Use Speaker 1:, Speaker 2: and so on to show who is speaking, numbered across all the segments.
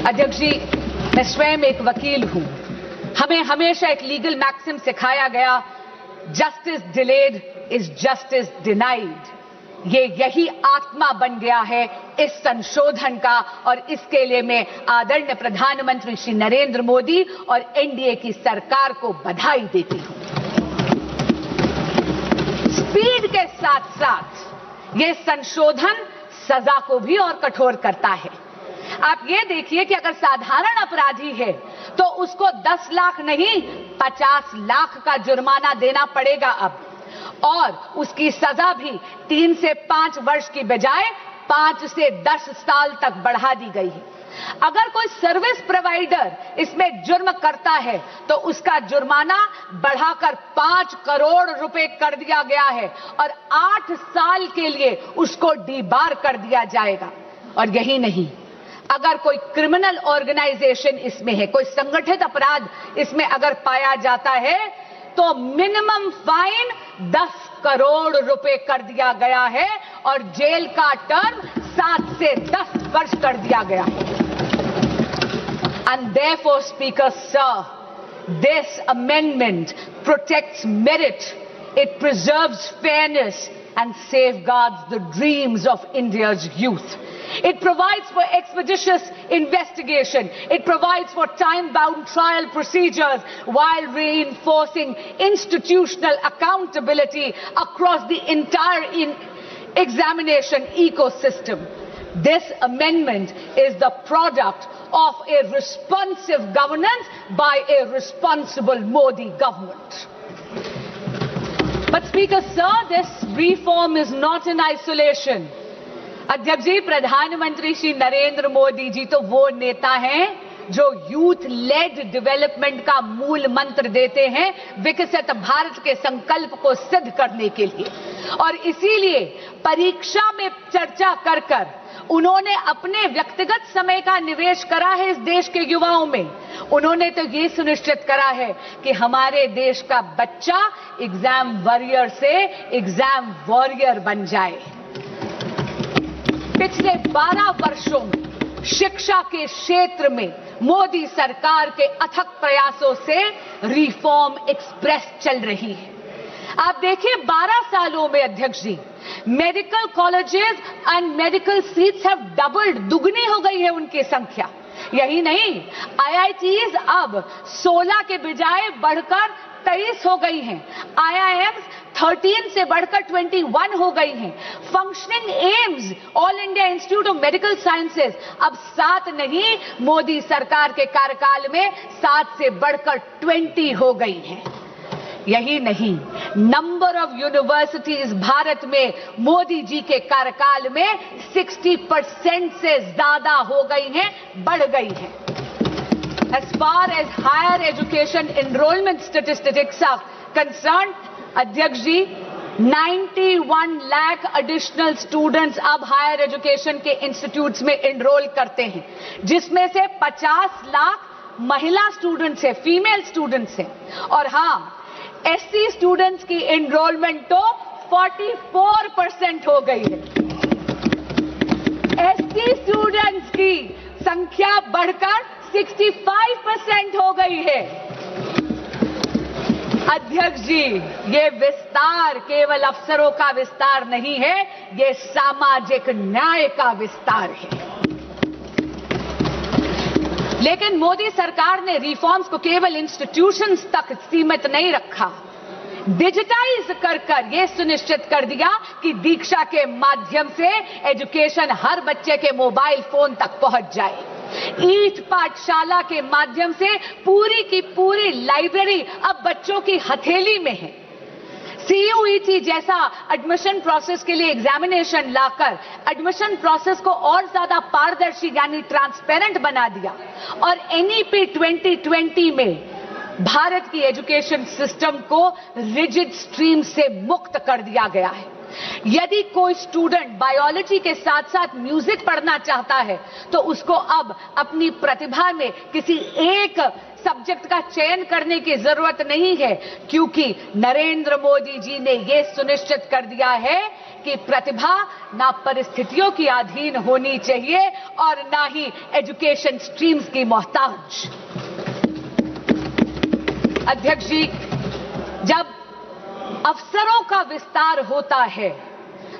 Speaker 1: अध्यक्ष जी, मैं स्वयं एक वकील हूं। हमें हमेशा एक लीगल मैक्सिम सिखाया गया, justice delayed is justice denied. यही आत्मा बन गया है इस संशोधन का, और इसके लिए मैं आदरणीय प्रधानमंत्री श्री नरेंद्र मोदी और एनडीए की सरकार को बधाई देती हूं। स्पीड के साथ साथ ये संशोधन सजा को भी और कठोर करता है। आप ये देखिए कि अगर साधारण अपराधी है तो उसको 10 लाख नहीं 50 लाख का जुर्माना देना पड़ेगा अब, और उसकी सजा भी 3 से 5 वर्ष की बजाय 5 से 10 साल तक बढ़ा दी गई है। अगर कोई सर्विस प्रोवाइडर इसमें जुर्म करता है तो उसका जुर्माना बढ़ाकर 5 करोड़ रुपए कर दिया गया है, और 8 साल के लिए उसको डीबार कर दिया जाएगा। और यही नहीं, अगर कोई क्रिमिनल ऑर्गेनाइजेशन इसमें है, कोई संगठित अपराध इसमें अगर पाया जाता है तो मिनिमम फाइन 10 करोड़ रुपए कर दिया गया है, और जेल का टर्म 7 से 10 वर्ष कर दिया गया है। And therefore, Speaker Sir, this amendment protects merit, it preserves fairness and safeguards the dreams of India's youth. It provides for expeditious investigation. It provides for time-bound trial procedures while reinforcing institutional accountability across the entire examination ecosystem. This amendment is the product of a responsive governance by a responsible Modi government. But Speaker Sir, this reform is not in isolation. अध्यक्ष जी, प्रधानमंत्री श्री नरेंद्र मोदी जी तो वो नेता हैं जो youth lead development का मूल मंत्र देते हैं विकसित भारत के संकल्प को सिद्ध करने के लिए, और इसीलिए परीक्षा में चर्चा कर कर उन्होंने अपने व्यक्तिगत समय का निवेश करा है इस देश के युवाओं में। उन्होंने तो ये सुनिश्चित करा है कि हमारे देश का बच्चा एग्जाम वॉरियर से एग्जाम वॉरियर बन जाए। पिछले 12 वर्षों में शिक्षा के क्षेत्र में मोदी सरकार के अथक प्रयासों से रिफॉर्म एक्सप्रेस चल रही है। आप देखिए, 12 सालों में अध्यक्ष जी, medical colleges and medical seats have doubled, दुगनी हो गई है उनकी संख्या। यही नहीं, आईआईटीज अब 16 के बजाय बढ़कर 23 हो गई हैं। आईआईएम्स 13 से बढ़कर 21 हो गई हैं। Functioning AIIMS, all India institute of medical sciences अब 7 नहीं, मोदी सरकार के कार्यकाल में 7 से बढ़कर 20 हो गई हैं। यही नहीं, नंबर ऑफ यूनिवर्सिटीज भारत में मोदी जी के कार्यकाल में 60% से ज्यादा हो गई हैं, बढ़ गई हैं। As far as higher education enrollment statistics are concerned, अध्यक्ष जी, 91 लाख एडिशनल स्टूडेंट्स अब हायर एजुकेशन के इंस्टीट्यूट्स में एनरोल करते हैं, जिसमें से 50 लाख महिला स्टूडेंट्स हैं, फीमेल स्टूडेंट्स हैं। और हाँ, एससी स्टूडेंट्स की एनरोलमेंट तो 44% हो गई है। एसटी स्टूडेंट्स की संख्या बढ़कर 65% हो गई है। अध्यक्ष जी, ये विस्तार केवल अफसरों का विस्तार नहीं है, ये सामाजिक न्याय का विस्तार है। लेकिन मोदी सरकार ने रिफॉर्म्स को केवल इंस्टीट्यूशंस तक सीमित नहीं रखा, डिजिटाइज कर कर यह सुनिश्चित कर दिया कि दीक्षा के माध्यम से एजुकेशन हर बच्चे के मोबाइल फोन तक पहुंच जाए। ईट पाठशाला के माध्यम से पूरी की पूरी लाइब्रेरी अब बच्चों की हथेली में है। सीयूईटी जैसा एडमिशन प्रोसेस के लिए एग्जामिनेशन लाकर एडमिशन प्रोसेस को और ज्यादा पारदर्शी यानी ट्रांसपेरेंट बना दिया, और एनईपी 2020 में भारत की एजुकेशन सिस्टम को रिजिड स्ट्रीम से मुक्त कर दिया गया है। यदि कोई स्टूडेंट बायोलॉजी के साथ साथ म्यूजिक पढ़ना चाहता है तो उसको अब अपनी प्रतिभा में किसी एक सब्जेक्ट का चयन करने की जरूरत नहीं है, क्योंकि नरेंद्र मोदी जी ने यह सुनिश्चित कर दिया है कि प्रतिभा ना परिस्थितियों की अधीन होनी चाहिए और ना ही एजुकेशन स्ट्रीम्स की मोहताज। अध्यक्ष जी, जब अफसरों का विस्तार होता है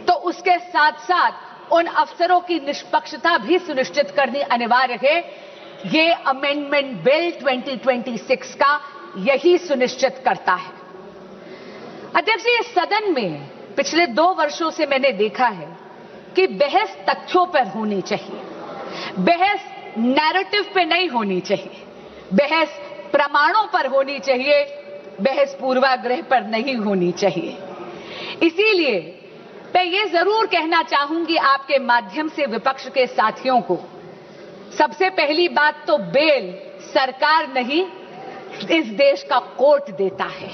Speaker 1: तो उसके साथ साथ उन अफसरों की निष्पक्षता भी सुनिश्चित करनी अनिवार्य है। ये अमेंडमेंट बिल 2026 का यही सुनिश्चित करता है। अध्यक्ष जी, इस सदन में पिछले 2 वर्षों से मैंने देखा है कि बहस तथ्यों पर होनी चाहिए, बहस नैरेटिव पे नहीं होनी चाहिए, बहस प्रमाणों पर होनी चाहिए, बहस पूर्वाग्रह पर नहीं होनी चाहिए। इसीलिए मैं ये जरूर कहना चाहूंगी आपके माध्यम से विपक्ष के साथियों को, सबसे पहली बात तो बेल सरकार नहीं, इस देश का कोर्ट देता है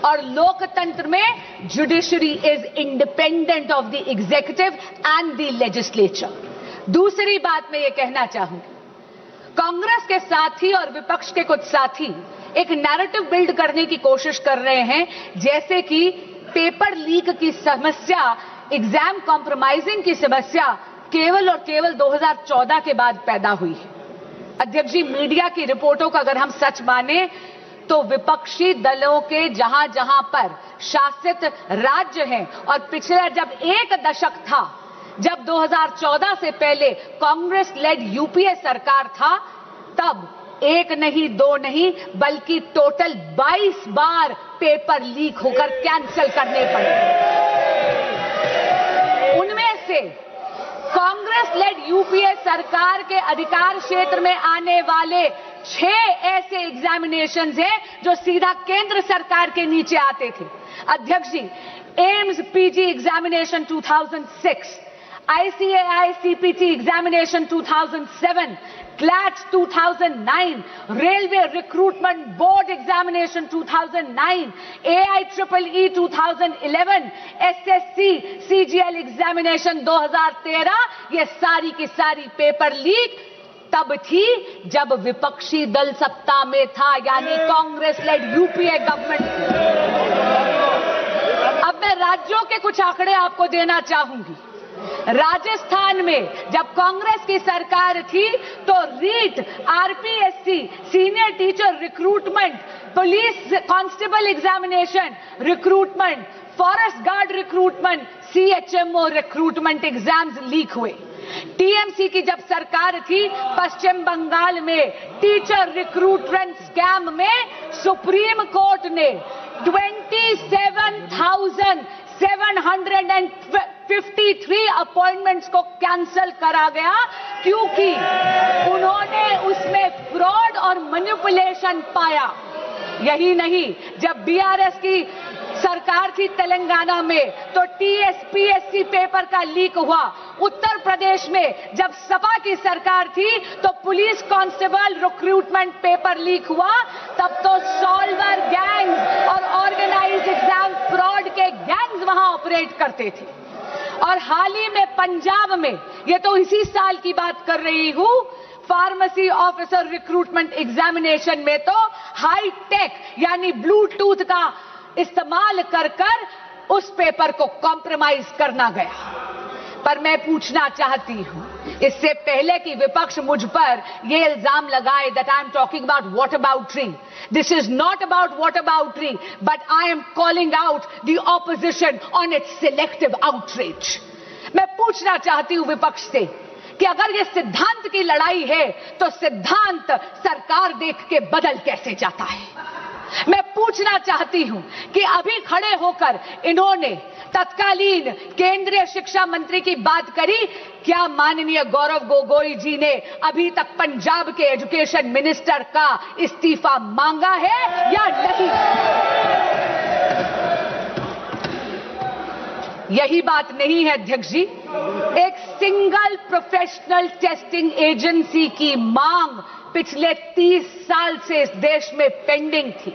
Speaker 1: और लोकतंत्र में judiciary is independent of the executive and the legislature. दूसरी बात मैं ये कहना चाहूंगी, कांग्रेस के साथी और विपक्ष के कुछ साथी एक नैरेटिव बिल्ड करने की कोशिश कर रहे हैं, जैसे कि पेपर लीक की समस्या, एग्जाम कॉम्प्रोमाइजिंग की समस्या केवल और केवल 2014 के बाद पैदा हुई है। अध्यक्ष जी, मीडिया की रिपोर्टों का अगर हम सच माने तो विपक्षी दलों के जहां जहां पर शासित राज्य हैं और पिछला जब एक दशक था, जब 2014 से पहले कांग्रेस लेड यूपीए सरकार था, तब एक नहीं दो नहीं बल्कि टोटल 22 बार पेपर लीक होकर कैंसिल करने पड़े। उनमें से कांग्रेस लेड यूपीए सरकार के अधिकार क्षेत्र में आने वाले 6 ऐसे एग्जामिनेशंस हैं जो सीधा केंद्र सरकार के नीचे आते थे। अध्यक्ष जी, AIIMS PG examination 2006, ICAI CPT examination 2007, CLAT 2009, Railway Recruitment Board examination 2009, AIEEE 2011, SSC CGL examination 2013, ये सारी की सारी पेपर लीक तब थी जब विपक्षी दल सत्ता में था, यानी कांग्रेस लेड यूपीए गवर्नमेंट। अब मैं राज्यों के कुछ आंकड़े आपको देना चाहूंगी। राजस्थान में जब कांग्रेस की सरकार थी तो REET, RPSC, senior teacher recruitment, police constable examination recruitment, forest guard recruitment, CHMO recruitment exams leak हुए। टीएमसी की जब सरकार थी, पश्चिम बंगाल में टीचर रिक्रूटमेंट स्कैम में सुप्रीम कोर्ट ने 27,753 अपॉइंटमेंट्स को कैंसिल करा गया, क्योंकि उन्होंने उसमें फ्रॉड और मैनिपुलेशन पाया। यही नहीं, जब बीआरएस की सरकार थी तेलंगाना में तो टीएसपीएससी पेपर का लीक हुआ। उत्तर प्रदेश में जब सपा की सरकार थी तो police constable recruitment paper leak हुआ। तब तो सॉल्वर गैंग्स और ऑर्गेनाइज्ड एग्जाम फ्रॉड के गैंग्स वहां ऑपरेट करते थे। और हाल ही में पंजाब में, ये तो इसी साल की बात कर रही हूं, फार्मेसी ऑफिसर रिक्रूटमेंट एग्जामिनेशन में तो हाई टेक यानी ब्लूटूथ का इस्तेमाल कर उस पेपर को कॉम्प्रोमाइज करना गया। पर मैं पूछना चाहती हूं, इससे पहले कि विपक्ष मुझ पर यह इल्जाम लगाए that I am talking about whataboutery, this is not about whataboutery, but I am calling out the opposition on its selective outreach. मैं पूछना चाहती हूं विपक्ष से कि अगर ये सिद्धांत की लड़ाई है तो सिद्धांत सरकार देख के बदल कैसे जाता है। मैं पूछना चाहती हूं कि अभी खड़े होकर इन्होंने तत्कालीन केंद्रीय शिक्षा मंत्री की बात करी, क्या माननीय गौरव गोगोई जी ने अभी तक पंजाब के एजुकेशन मिनिस्टर का इस्तीफा मांगा है या नहीं? यही बात नहीं है अध्यक्ष जी, एक सिंगल प्रोफेशनल टेस्टिंग एजेंसी की मांग पिछले 30 साल से इस देश में पेंडिंग थी।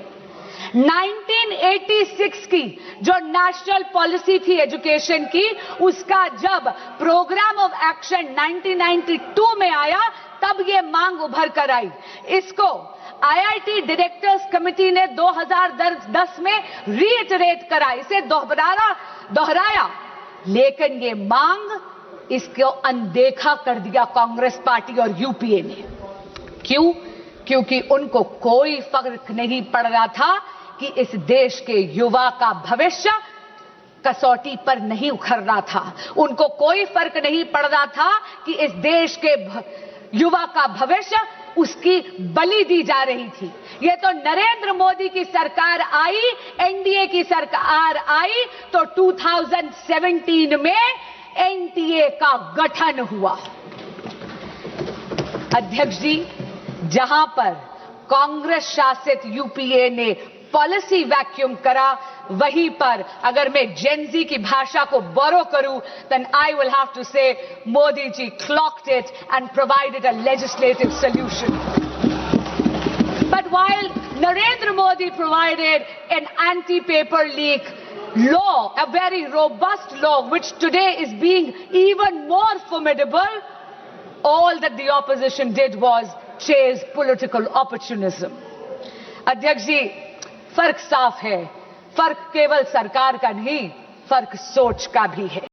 Speaker 1: 1986 की जो नेशनल पॉलिसी थी एजुकेशन की, उसका जब प्रोग्राम ऑफ एक्शन 1992 में आया तब ये मांग उभर कर आई। इसको आईआईटी डायरेक्टर्स कमेटी ने 2010 में रीइटरेट करा, इसे दोहराया, लेकिन ये मांग इसको अनदेखा कर दिया कांग्रेस पार्टी और यूपीए ने। क्यों? क्योंकि उनको कोई फर्क नहीं पड़ रहा था कि इस देश के युवा का भविष्य कसौटी पर नहीं उखड़ रहा था। उनको कोई फर्क नहीं पड़ रहा था कि इस देश के युवा का भविष्य उसकी बलि दी जा रही थी। ये तो नरेंद्र मोदी की सरकार आई, एनडीए की सरकार आई तो 2017 में एनडीए का गठन हुआ। अध्यक्ष जी, जहां पर कांग्रेस शासित यूपीए ने पॉलिसी वैक्यूम करा, वहीं पर अगर मैं जेनजी की भाषा को बोरो करूं, then I will have to say Modi ji clocked it and provided a legislative solution. But while Narendra Modi provided an anti-paper leak law, a very robust law which today is being even more formidable, all that the opposition did was chase political opportunism. अध्यक्ष जी, फर्क साफ है, फर्क केवल सरकार का नहीं, फर्क सोच का भी है।